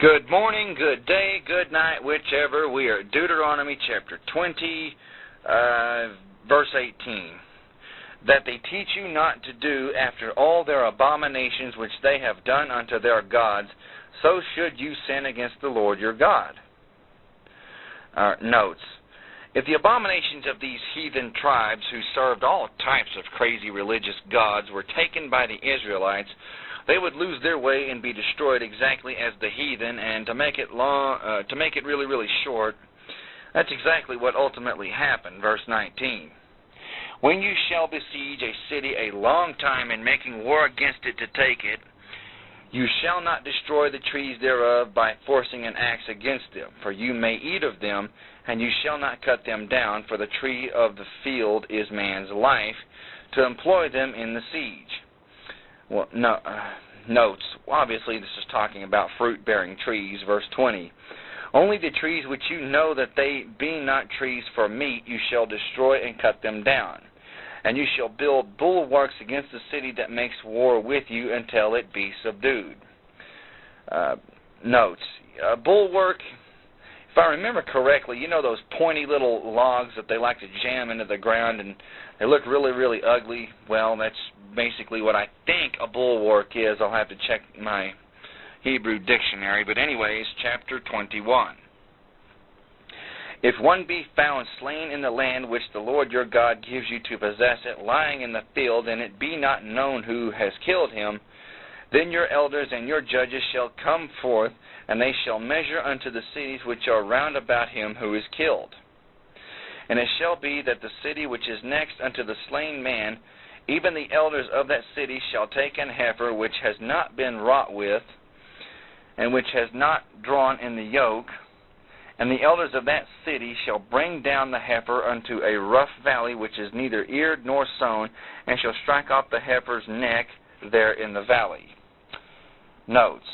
Good morning, good day, good night, whichever. We are at Deuteronomy chapter 20, verse 18. That they teach you not to do after all their abominations which they have done unto their gods, so should you sin against the Lord your God. Notes. If the abominations of these heathen tribes who served all types of crazy religious gods were taken by the Israelites, they would lose their way and be destroyed exactly as the heathen. And to make it really, really short, that's exactly what ultimately happened. Verse 19. When you shall besiege a city a long time in making war against it to take it, you shall not destroy the trees thereof by forcing an axe against them, for you may eat of them, and you shall not cut them down, for the tree of the field is man's life, to employ them in the siege. Well, notes. Obviously, this is talking about fruit-bearing trees. Verse 20. Only the trees which you know that they be not trees for meat, you shall destroy and cut them down. And you shall build bulwarks against the city that makes war with you until it be subdued. Notes. A bulwark, if I remember correctly, you know those pointy little logs that they like to jam into the ground and they look really, really ugly? Well, that's basically what I think a bulwark is. I'll have to check my Hebrew dictionary. But anyways, chapter 21. If one be found slain in the land which the Lord your God gives you to possess it, lying in the field, and it be not known who has killed him, then your elders and your judges shall come forth, and they shall measure unto the cities which are round about him who is killed. And it shall be that the city which is next unto the slain man, even the elders of that city shall take an heifer which has not been wrought with, and which has not drawn in the yoke, and the elders of that city shall bring down the heifer unto a rough valley which is neither eared nor sown, and shall strike off the heifer's neck there in the valley. Notes.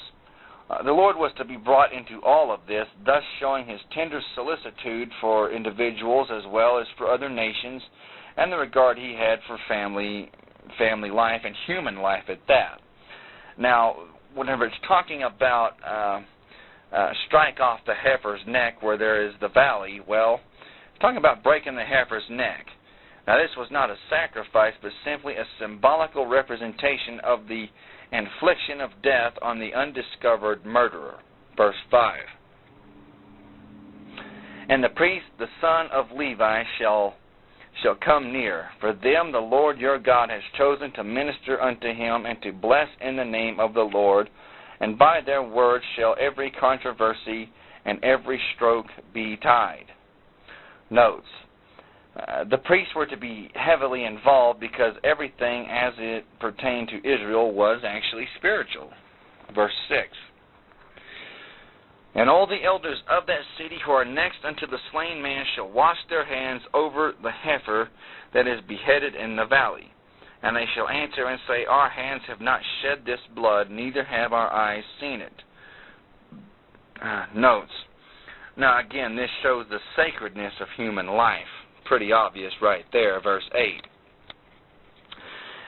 The Lord was to be brought into all of this, thus showing his tender solicitude for individuals as well as for other nations, and the regard he had for family life and human life at that. Now, whenever it's talking about strike off the heifer's neck where there is the valley, well, it's talking about breaking the heifer's neck. Now, this was not a sacrifice, but simply a symbolical representation of the infliction of death on the undiscovered murderer. Verse 5. And the priest, the son of Levi, shall come near. For them the Lord your God has chosen to minister unto him and to bless in the name of the Lord, and by their word shall every controversy and every stroke be tied. Notes. The priests were to be heavily involved because everything as it pertained to Israel was actually spiritual. Verse 6. And all the elders of that city who are next unto the slain man shall wash their hands over the heifer that is beheaded in the valley. And they shall answer and say, Our hands have not shed this blood, neither have our eyes seen it. Notes. Now again, this shows the sacredness of human life. Pretty obvious right there, verse 8.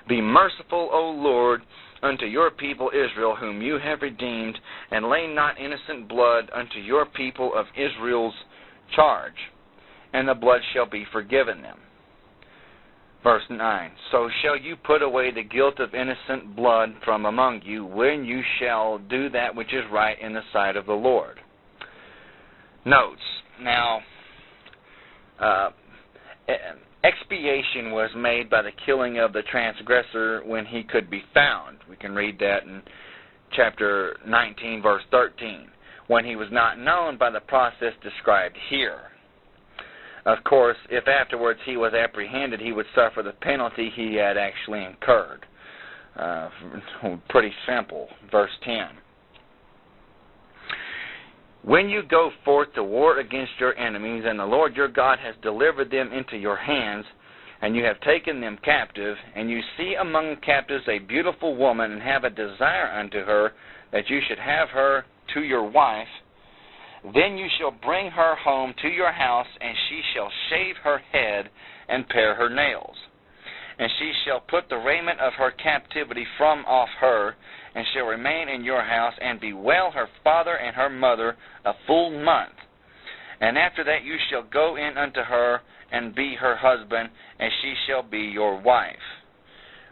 Be merciful, O Lord, unto your people Israel, whom you have redeemed, and lay not innocent blood unto your people of Israel's charge, and the blood shall be forgiven them. Verse 9. So shall you put away the guilt of innocent blood from among you, when you shall do that which is right in the sight of the Lord. Notes. Now, expiation was made by the killing of the transgressor when he could be found. We can read that in chapter 19, verse 13, when he was not known by the process described here. Of course, if afterwards he was apprehended, he would suffer the penalty he had actually incurred. Pretty simple. Verse 10. When you go forth to war against your enemies, and the Lord your God has delivered them into your hands, and you have taken them captive, and you see among the captives a beautiful woman, and have a desire unto her, that you should have her to your wife, then you shall bring her home to your house, and she shall shave her head and pare her nails. and she shall put the raiment of her captivity from off her, and shall remain in your house, and bewail her father and her mother a full month. And after that you shall go in unto her, and be her husband, and she shall be your wife.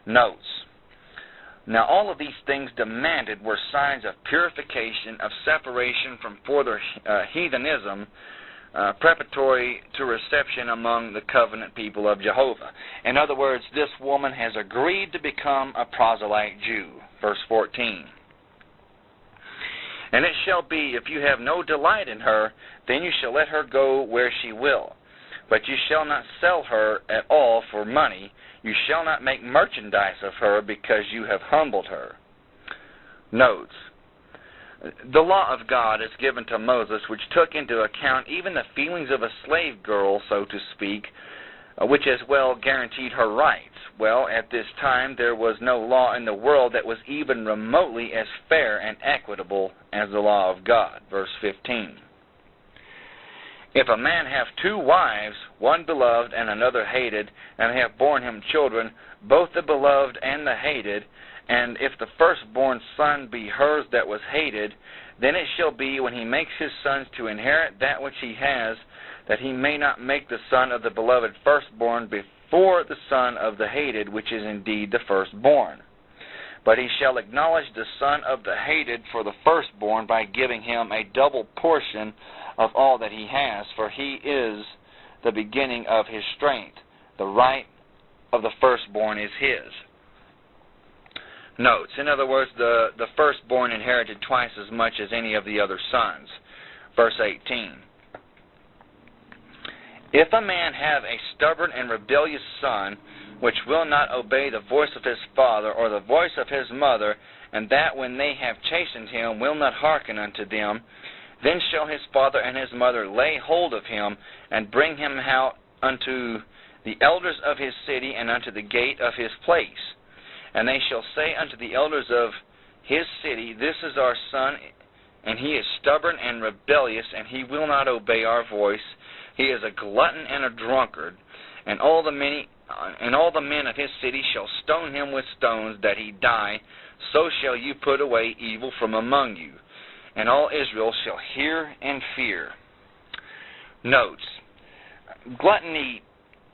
Notes. Now all of these things demanded were signs of purification, of separation from further heathenism, preparatory to reception among the covenant people of Jehovah. In other words, this woman has agreed to become a proselyte Jew. Verse 14. And it shall be, if you have no delight in her, then you shall let her go where she will. But you shall not sell her at all for money. You shall not make merchandise of her, because you have humbled her. Notes. The law of God is given to Moses, which took into account even the feelings of a slave girl, so to speak, which as well guaranteed her rights. Well, at this time there was no law in the world that was even remotely as fair and equitable as the law of God. Verse 15. If a man have two wives, one beloved and another hated, and have borne him children, both the beloved and the hated, and if the firstborn son be hers that was hated, then it shall be, when he makes his sons to inherit that which he has, that he may not make the son of the beloved firstborn before the son of the hated, which is indeed the firstborn. But he shall acknowledge the son of the hated for the firstborn by giving him a double portion of all that he has, for he is the beginning of his strength. The right of the firstborn is his. Notes. In other words, the firstborn inherited twice as much as any of the other sons. Verse 18. If a man have a stubborn and rebellious son, which will not obey the voice of his father or the voice of his mother, and that when they have chastened him will not hearken unto them, then shall his father and his mother lay hold of him, and bring him out unto the elders of his city, and unto the gate of his place. And they shall say unto the elders of his city, This is our son, and he is stubborn and rebellious, and he will not obey our voice. He is a glutton and a drunkard, and all the men of his city shall stone him with stones, that he die. So shall you put away evil from among you, and all Israel shall hear and fear. Notes. Gluttony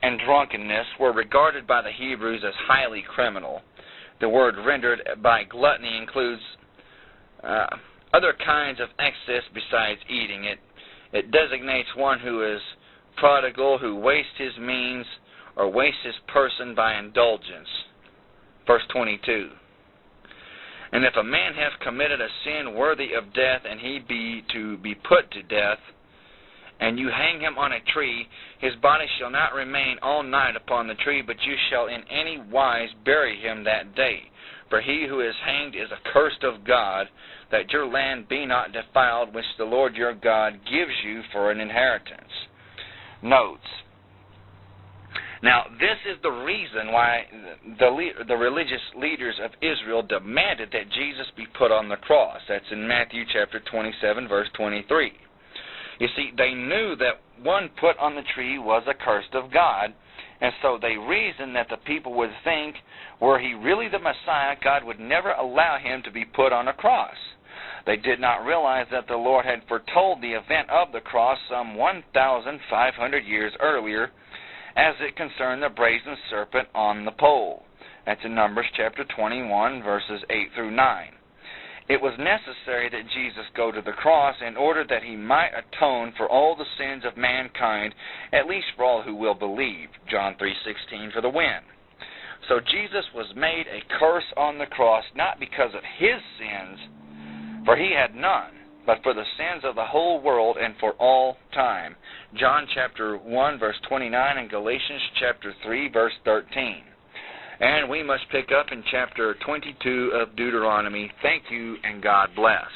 and drunkenness were regarded by the Hebrews as highly criminal. The word rendered by gluttony includes other kinds of excess besides eating. It designates one who is prodigal, who wastes his means, or wastes his person by indulgence. Verse 22. And if a man have committed a sin worthy of death, and he be to be put to death, and you hang him on a tree, his body shall not remain all night upon the tree, but you shall in any wise bury him that day. For he who is hanged is accursed of God, that your land be not defiled, which the Lord your God gives you for an inheritance. Notes. Now, this is the reason why the religious leaders of Israel demanded that Jesus be put on the cross. That's in Matthew chapter 27, verse 23. You see, they knew that one put on the tree was accursed of God, and so they reasoned that the people would think, were he really the Messiah, God would never allow him to be put on a cross. They did not realize that the Lord had foretold the event of the cross some 1,500 years earlier, as it concerned the brazen serpent on the pole. That's in Numbers chapter 21, verses 8 through 9. It was necessary that Jesus go to the cross in order that he might atone for all the sins of mankind, at least for all who will believe. John 3:16 for the win. So Jesus was made a curse on the cross, not because of his sins, for he had none, but for the sins of the whole world and for all time. John chapter 1, verse 29, and Galatians chapter 3, verse 13. And we must pick up in chapter 22 of Deuteronomy. Thank you, and God bless.